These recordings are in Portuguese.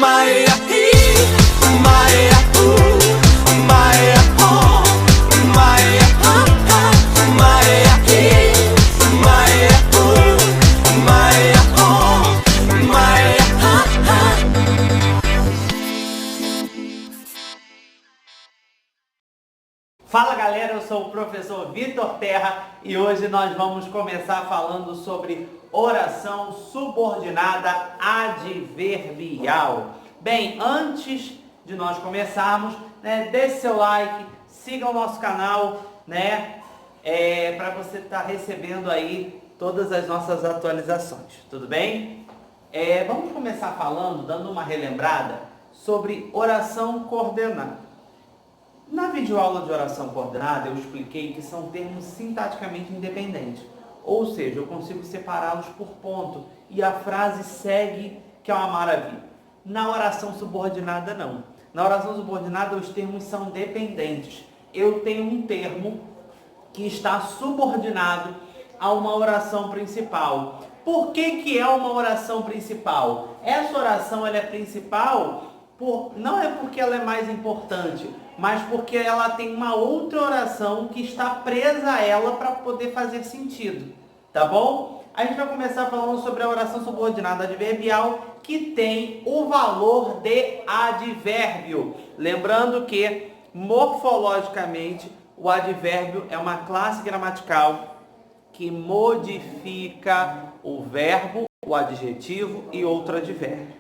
Maia, Maia, Maia, Maia, Maia, Maia, Maia, Maia. Fala galera, eu sou o professor Vitor Terra e hoje nós vamos começar falando sobre oração subordinada adverbial. Bem, antes de nós começarmos, deixe seu like, siga o nosso canal, para você estar recebendo aí todas as nossas atualizações, tudo bem? Vamos começar falando, dando uma relembrada sobre oração coordenada. Na videoaula de oração coordenada, eu expliquei que são termos sintaticamente independentes, ou seja, eu consigo separá-los por ponto e a frase segue, que é uma maravilha. Na oração subordinada, não. Na oração subordinada, os termos são dependentes. Eu tenho um termo que está subordinado a uma oração principal. Por que é uma oração principal? Essa oração ela é principal não é porque ela é mais importante, mas porque ela tem uma outra oração que está presa a ela para poder fazer sentido, tá bom? A gente vai começar falando sobre a oração subordinada adverbial, que tem o valor de advérbio. Lembrando que, morfologicamente, o advérbio é uma classe gramatical que modifica o verbo, o adjetivo e outro advérbio.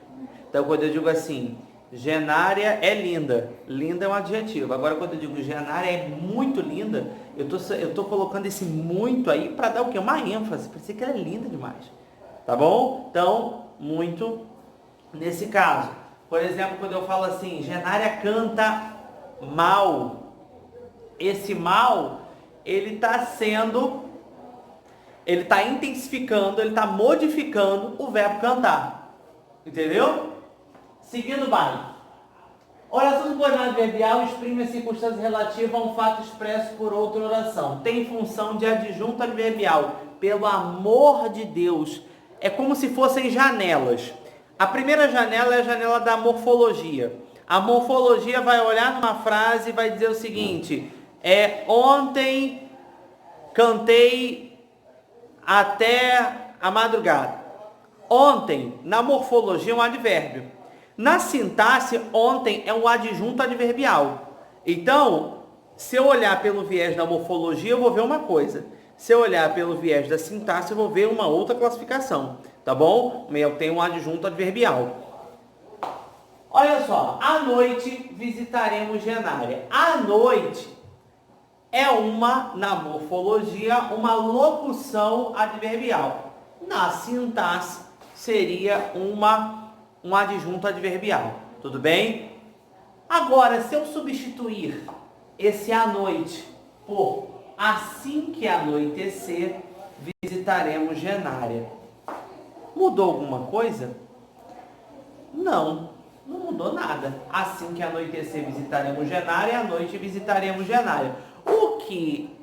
Então, quando eu digo assim, Genária é linda. Linda é um adjetivo. Agora, quando eu digo Genária é muito linda, eu tô colocando esse muito aí para dar o quê? Uma ênfase. Para dizer que ela é linda demais. Tá bom? Então, muito nesse caso. Por exemplo, quando eu falo assim, Genária canta mal. Esse mal, ele está intensificando, ele está modificando o verbo cantar. Entendeu? Seguindo o baile. Oração subordinada adverbial exprime a circunstância relativa a um fato expresso por outra oração. Tem função de adjunto adverbial. Pelo amor de Deus. É como se fossem janelas. A primeira janela é a janela da morfologia. A morfologia vai olhar numa frase e vai dizer o seguinte. Ontem cantei até a madrugada. Ontem, na morfologia, é um advérbio. Na sintaxe, ontem é um adjunto adverbial. Então, se eu olhar pelo viés da morfologia, eu vou ver uma coisa. Se eu olhar pelo viés da sintaxe, eu vou ver uma outra classificação. Tá bom? Eu tenho um adjunto adverbial. Olha só, à noite visitaremos Genária. À noite é na morfologia, uma locução adverbial. Na sintaxe, seria um adjunto adverbial, tudo bem? Agora, se eu substituir esse à noite por assim que anoitecer, visitaremos Genária. Mudou alguma coisa? Não mudou nada. Assim que anoitecer, visitaremos Genária, à noite visitaremos Genária. O que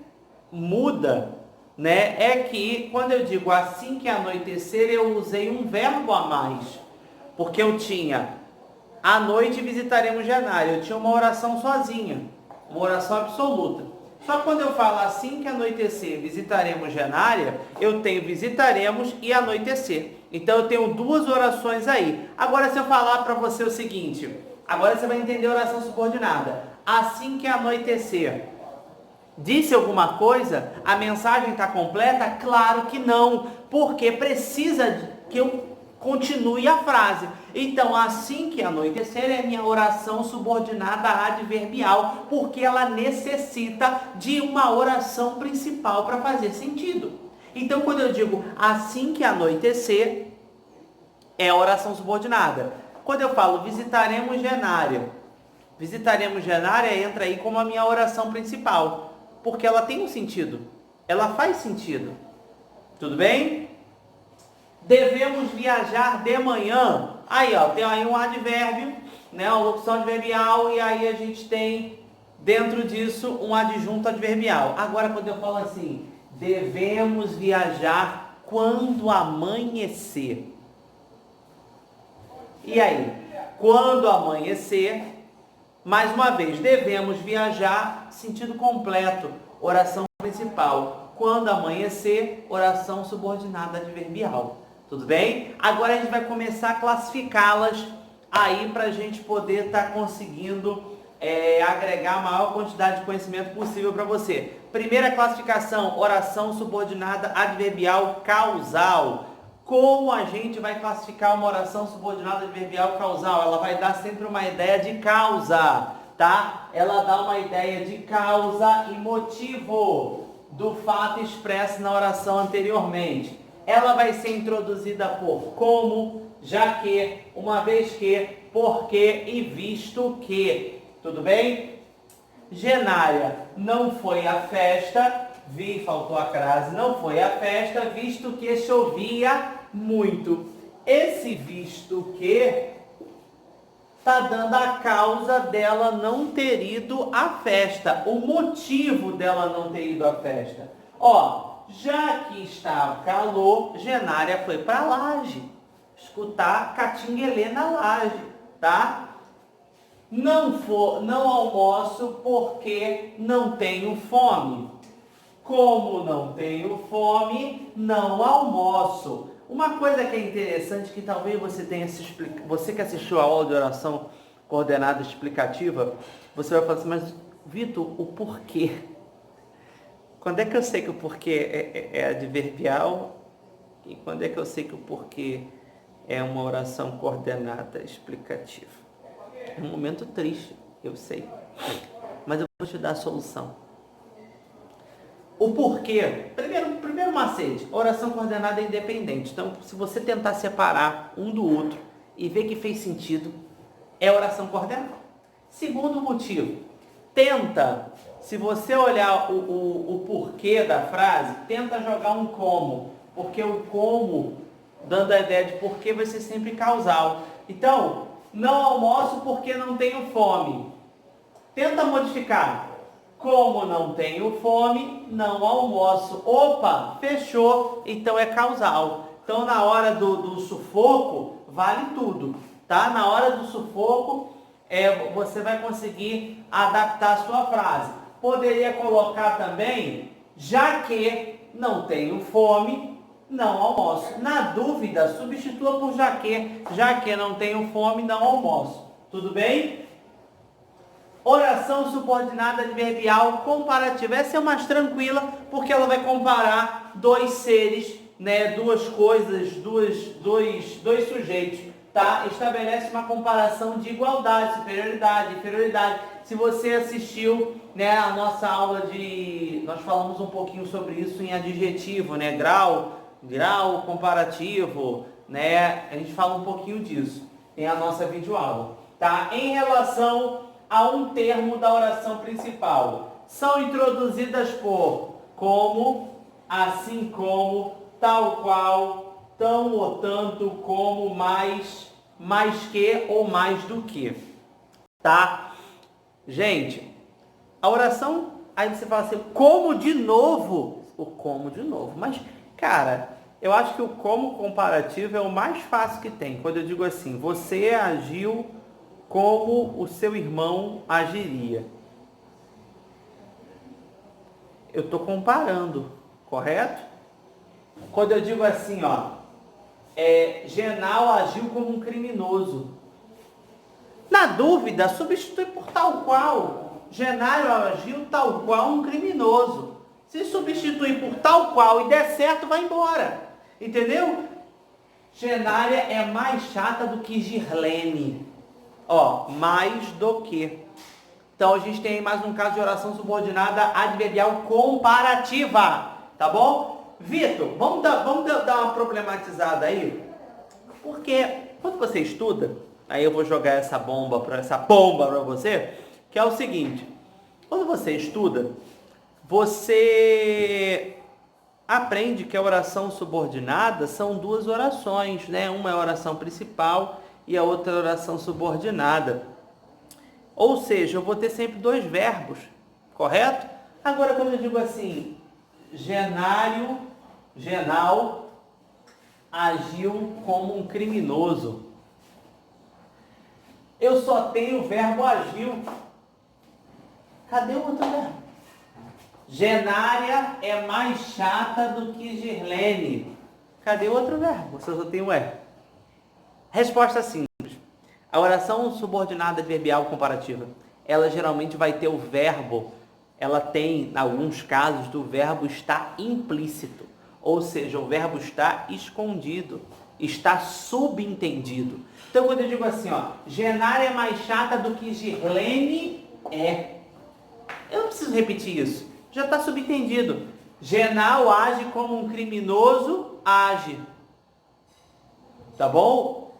muda, é que quando eu digo assim que anoitecer, eu usei um verbo a mais. Porque eu tinha, à noite visitaremos Genária. Eu tinha uma oração sozinha, uma oração absoluta. Só que quando eu falo assim que anoitecer, visitaremos Genária, eu tenho visitaremos e anoitecer. Então eu tenho duas orações aí. Agora se eu falar para você o seguinte, agora você vai entender a oração subordinada. Assim que anoitecer, disse alguma coisa? A mensagem está completa? Claro que não, porque precisa que eu continue a frase. Então, assim que anoitecer é minha oração subordinada adverbial, porque ela necessita de uma oração principal para fazer sentido. Então, quando eu digo assim que anoitecer, é a oração subordinada. Quando eu falo visitaremos Genária, entra aí como a minha oração principal, porque ela tem um sentido, ela faz sentido. Tudo bem? Devemos viajar de manhã. Aí, tem aí um advérbio, uma locução adverbial, e aí a gente tem dentro disso um adjunto adverbial. Agora, quando eu falo assim, devemos viajar quando amanhecer. E aí? quando amanhecer. Mais uma vez, devemos viajar, sentido completo, oração principal. Quando amanhecer, oração subordinada adverbial. Tudo bem? Agora a gente vai começar a classificá-las aí para a gente poder estar conseguindo agregar a maior quantidade de conhecimento possível para você. Primeira classificação, oração subordinada adverbial causal. Como a gente vai classificar uma oração subordinada adverbial causal? Ela vai dar sempre uma ideia de causa, tá? Ela dá uma ideia de causa e motivo do fato expresso na oração anteriormente. Ela vai ser introduzida por como, já que, uma vez que, porque e visto que. Tudo bem? Genária, não foi a festa, faltou a crase, não foi a festa, visto que chovia muito. Esse visto que está dando a causa dela não ter ido à festa, o motivo dela não ter ido à festa. Ó, já que estava calor, Genária foi para a laje, escutar Catinguelê na laje, tá? Não almoço porque não tenho fome. Como não tenho fome, não almoço. Uma coisa que é interessante, que talvez você tenha você que assistiu a aula de oração coordenada explicativa, você vai falar assim, mas Vitor, o porquê? Quando é que eu sei que o porquê é adverbial? E quando é que eu sei que o porquê é uma oração coordenada explicativa? É um momento triste, eu sei. Mas eu vou te dar a solução. O porquê, primeiro macete, oração coordenada é independente. Então, se você tentar separar um do outro e ver que fez sentido, é oração coordenada. Segundo motivo, tenta, se você olhar o porquê da frase, tenta jogar um como, porque o como, dando a ideia de porquê, vai ser sempre causal. Então, não almoço porque não tenho fome. Tenta modificar. Como não tenho fome, não almoço. Opa, fechou. Então é causal. Então na hora do sufoco, vale tudo. Tá? Na hora do sufoco, você vai conseguir adaptar a sua frase. Poderia colocar também, já que não tenho fome, não almoço. Na dúvida, substitua por já que não tenho fome, não almoço. Tudo bem? Oração subordinada adverbial comparativa. Essa é mais tranquila, porque ela vai comparar dois seres, né, duas coisas, dois sujeitos, tá? Estabelece uma comparação de igualdade, superioridade, inferioridade. Se você assistiu, né, a nossa aula nós falamos um pouquinho sobre isso em adjetivo, né, grau comparativo, né? A gente fala um pouquinho disso em a nossa videoaula, tá? Em relação a um termo da oração principal, são introduzidas por como, assim como, tal qual, tão ou tanto, como, mais que ou mais do que, tá? Gente, a oração, aí você fala assim, como de novo? O como de novo, mas cara, eu acho que o como comparativo é o mais fácil que tem. Quando eu digo assim, você agiu como o seu irmão agiria. Eu estou comparando, correto? Quando eu digo assim, ó, Genal agiu como um criminoso. Na dúvida, substitui por tal qual. Genário agiu tal qual um criminoso. Se substituir por tal qual e der certo, vai embora. Entendeu? Genária é mais chata do que Girlene. Ó, mais do que. Então, a gente tem aí mais um caso de oração subordinada adverbial comparativa. Tá bom? Vitor, vamos dar uma problematizada aí. Porque quando você estuda, aí eu vou jogar essa bomba para você, que é o seguinte. Quando você estuda, você aprende que a oração subordinada são duas orações, né? Uma é a oração principal e a outra é a oração subordinada. Ou seja, eu vou ter sempre dois verbos, correto? Agora, quando eu digo assim, Genal agiu como um criminoso. Eu só tenho o verbo agiu. Cadê o outro verbo? Genária é mais chata do que Girlene. Cadê o outro verbo? Você só tem o é. Resposta simples. A oração subordinada adverbial comparativa, ela geralmente vai ter o verbo, ela tem, em alguns casos, do verbo estar implícito. Ou seja, o verbo está escondido, está subentendido. Então, quando eu digo assim, ó, Genária é mais chata do que Girlene é. Eu não preciso repetir isso. Já está subentendido. Genal age como um criminoso age. Tá bom?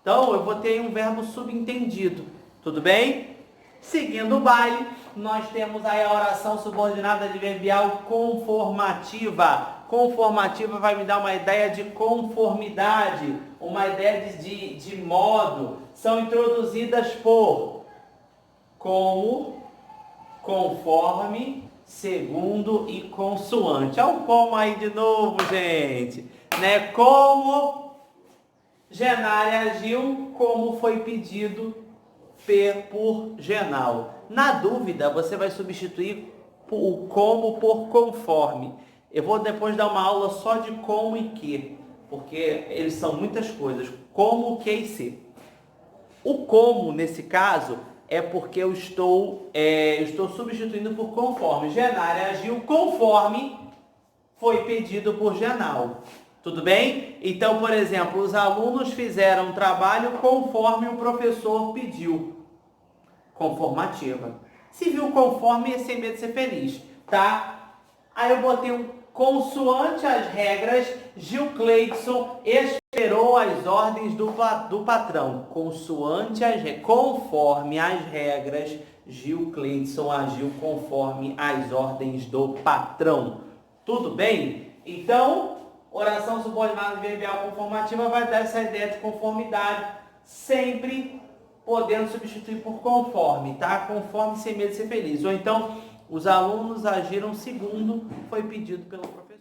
Então, eu vou ter um verbo subentendido. Tudo bem? Seguindo o baile, nós temos aí a oração subordinada adverbial conformativa. Conformativa vai me dar uma ideia de conformidade, uma ideia de modo. São introduzidas por como, conforme, segundo e consoante. Olha o como aí de novo, gente. Né? Como Genária agiu, como foi pedido por Genal. Na dúvida, você vai substituir o como por conforme. Eu vou depois dar uma aula só de como e que, porque eles são muitas coisas. Como, que e se. O como, nesse caso, é porque eu estou substituindo por conforme. Genária agiu conforme foi pedido por Genal. Tudo bem? Então, por exemplo, os alunos fizeram um trabalho conforme o professor pediu. Conformativa. Se viu conforme, é sem medo de ser feliz, tá? Aí eu botei um consoante as regras, Gil Cleidson esperou as ordens do patrão. Consoante as regras, conforme as regras, Gil Cleidson agiu conforme as ordens do patrão. Tudo bem? Então, oração subordinada adverbial conformativa vai dar essa ideia de conformidade, sempre podendo substituir por conforme, tá? Conforme sem medo de ser feliz. Ou então, os alunos agiram segundo foi pedido pelo professor.